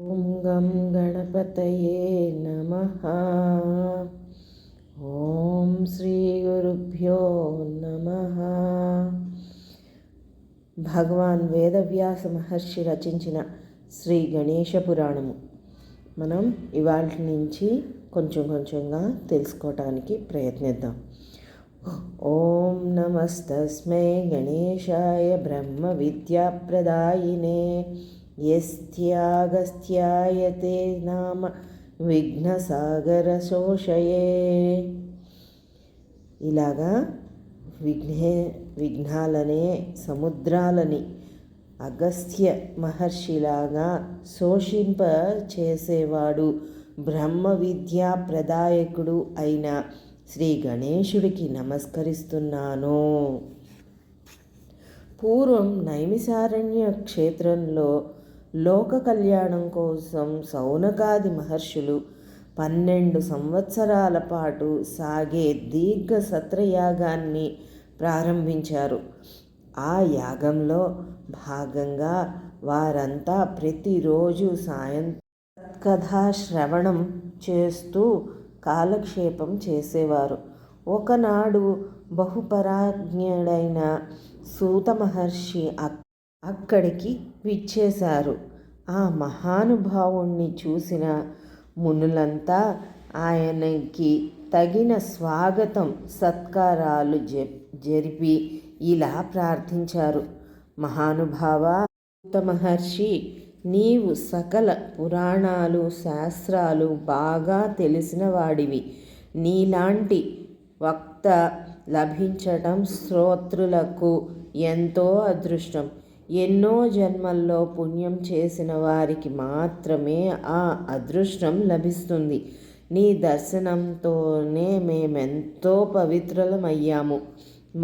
ఓం గం గణపతయే నమః. ఓం శ్రీ గురుభ్యో నమః. భగవాన్ వేదవ్యాస మహర్షి రచించిన శ్రీ గణేశ పురాణము మనం ఇవాళ నుంచి కొంచెంగా తెలుసుకోవటానికి ప్రయత్నిద్దాం. ఓం నమస్తస్మై గణేశాయ బ్రహ్మ విద్యాప్రదాయినే యస్త్యాగస్త్యాయతే నామ విఘ్నసాగర శోషయే. ఇలాగా విఘ్నాలనే సముద్రాలని అగస్త్య మహర్షిలాగా శోషింప చేసేవాడు బ్రహ్మ విద్యా ప్రదాయకుడు అయిన శ్రీ గణేశుడికి నమస్కరిస్తున్నాను. పూర్వం నైమిసారణ్య క్షేత్రంలో లోక కళ్యాణం కోసం సౌనకాది మహర్షులు 12 సంవత్సరాల పాటు సాగే దీర్ఘ సత్రయాగాన్ని ప్రారంభించారు. ఆ యాగంలో భాగంగా వారంతా ప్రతిరోజు కథా శ్రవణం చేస్తూ కాలక్షేపం చేసేవారు. ఒకనాడు బహుపరాజ్ఞుడైన సూత మహర్షి అక్కడికి విచ్చేశారు. ఆ మహానుభావుణ్ణి చూసిన మునులంతా ఆయనకి తగిన స్వాగతం సత్కారాలు జరిపి ఇలా ప్రార్థించారు. మహానుభావ సూత మహర్షి, నీవు సకల పురాణాలు శాస్త్రాలు బాగా తెలిసిన వాడివి. నీలాంటి వక్త లభించటం శ్రోతృలకు ఎంతో అదృష్టం. ఎన్నో జన్మల్లో పుణ్యం చేసిన వారికి మాత్రమే ఆ అదృష్టం లభిస్తుంది. నీ దర్శనంతోనే మేమెంతో పవిత్రులమయ్యాము.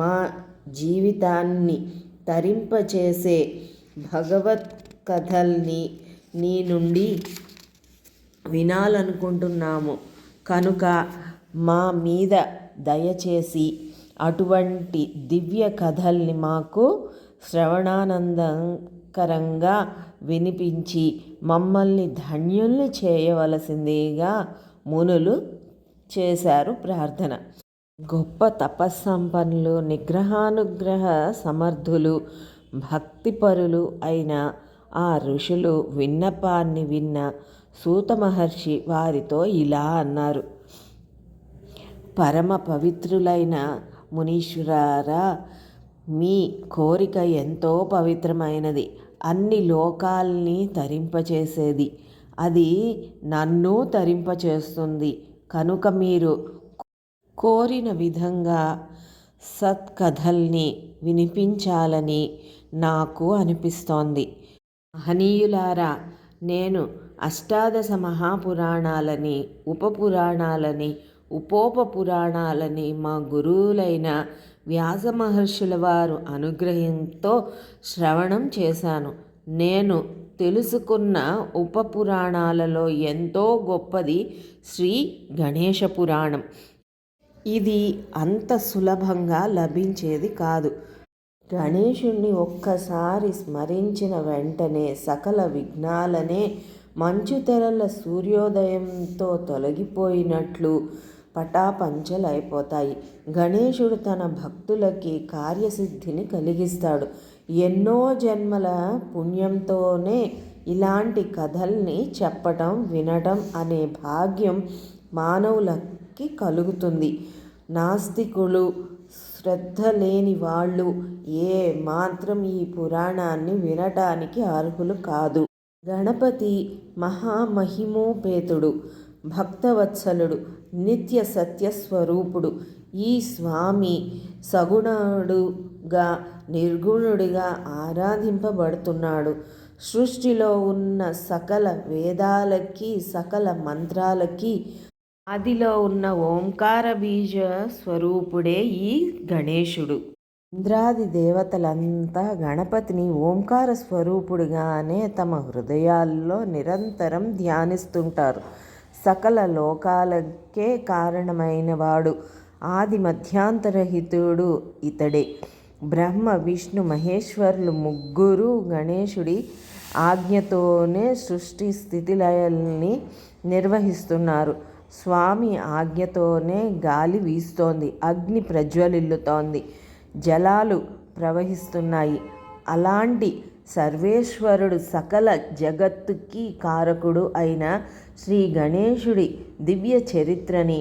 మా జీవితాన్ని తరింపచేసే భగవత్ కథల్ని నీ నుండి వినాలనుకుంటున్నాము. కనుక మా మీద దయచేసి అటువంటి దివ్య కథల్ని మాకు శ్రవణానందకరంగా వినిపించి మమ్మల్ని ధన్యుల్ని చేయవలసిందిగా మునులు చేశారు ప్రార్థన. గొప్ప తపస్సంపన్నులు, నిగ్రహానుగ్రహ సమర్థులు, భక్తిపరులు అయిన ఆ ఋషులు విన్నపాన్ని విన్న సూత మహర్షి వారితో ఇలా అన్నారు. పరమ పవిత్రులైన మునీశ్వరారా, మీ కోరిక ఎంతో పవిత్రమైనది, అన్ని లోకాల్ని తరింపచేసేది. అది నన్ను తరింపచేస్తుంది. కనుక మీరు కోరిన విధంగా సత్కథల్ని వినిపించాలని నాకు అనిపిస్తోంది. మహనీయులారా, నేను అష్టాదశ మహాపురాణాలని, ఉపపురాణాలని, ఉపోపపురాణాలని మా గురువులైన వ్యాస మహర్షుల వారు అనుగ్రహంతో శ్రవణం చేశాను. నేను తెలుసుకున్న ఉపపురాణాలలో ఎంతో గొప్పది శ్రీ గణేశ పురాణం. ఇది అంత సులభంగా లభించేది కాదు. గణేశుణ్ణి ఒక్కసారి స్మరించిన వెంటనే సకల విఘ్నాలనే మంచుతెరల సూర్యోదయంతో తొలగిపోయినట్లు పటాపంచలైపోతాయి. గణేశుడు తన భక్తులకి కార్యసిద్ధిని కలిగిస్తాడు. ఎన్నో జన్మల పుణ్యంతోనే ఇలాంటి కథల్ని చెప్పటం, వినటం అనే భాగ్యం మానవులకి కలుగుతుంది. నాస్తికులు, శ్రద్ధ లేని వాళ్ళు ఏ మాత్రం ఈ పురాణాన్ని వినటానికి అర్హులు కాదు. గణపతి మహామహిమోపేతుడు, భక్తవత్సలుడు, నిత్య సత్యస్వరూపుడు. ఈ స్వామి సగుణుడుగా, నిర్గుణుడిగా ఆరాధింపబడుతున్నాడు. సృష్టిలో ఉన్న సకల వేదాలకి, సకల మంత్రాలకి ఆదిలో ఉన్న ఓంకార బీజ స్వరూపుడే ఈ గణేశుడు. ఇంద్రాది దేవతలంతా గణపతిని ఓంకార స్వరూపుడుగానే తమ హృదయాల్లో నిరంతరం ధ్యానిస్తుంటారు. సకల లోకాలకే కారణమైన వాడు, ఆది మధ్యాంతరహితుడు ఇతడే. బ్రహ్మ, విష్ణు, మహేశ్వరులు ముగ్గురు గణేశుడి ఆజ్ఞతోనే సృష్టి స్థితిలయల్ని నిర్వహిస్తున్నారు. స్వామి ఆజ్ఞతోనే గాలి వీస్తోంది, అగ్ని ప్రజ్వలిల్లుతోంది, జలాలు ప్రవహిస్తున్నాయి. అలాంటి సర్వేశ్వరుడు, సకల జగత్తుకి కారకుడు అయిన శ్రీ గణేశుడి దివ్య చరిత్రని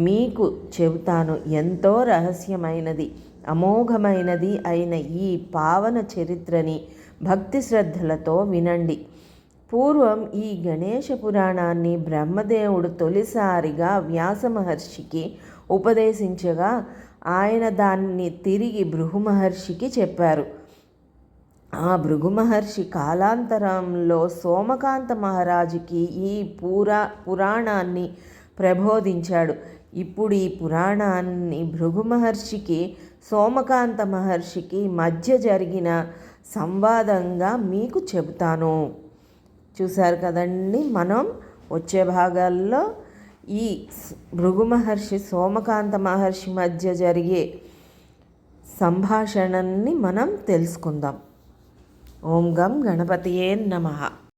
మీకు చెబుతాను. ఎంతో రహస్యమైనది, అమోఘమైనది అయిన ఈ పావన చరిత్రని భక్తి శ్రద్ధలతో వినండి. పూర్వం ఈ గణేశ పురాణాన్ని బ్రహ్మదేవుడు తొలిసారిగా వ్యాస మహర్షికి ఉపదేశించగా ఆయన దాన్ని తిరిగి భృగు మహర్షికి చెప్పారు. ఆ భృగు మహర్షి కాలాంతరంలో సోమకాంత మహారాజుకి ఈ పురాణాన్ని ప్రబోధించాడు. ఇప్పుడు ఈ పురాణాన్ని భృగు మహర్షికి, సోమకాంత మహర్షికి మధ్య జరిగిన సంవాదంగా మీకు చెబుతాను. చూశారు కదండి, మనం వచ్చే భాగాల్లో ఈ భృగు మహర్షి, సోమకాంత మహర్షి మధ్య జరిగే సంభాషణని మనం తెలుసుకుందాం. ఓం గం గణపతియే నమః.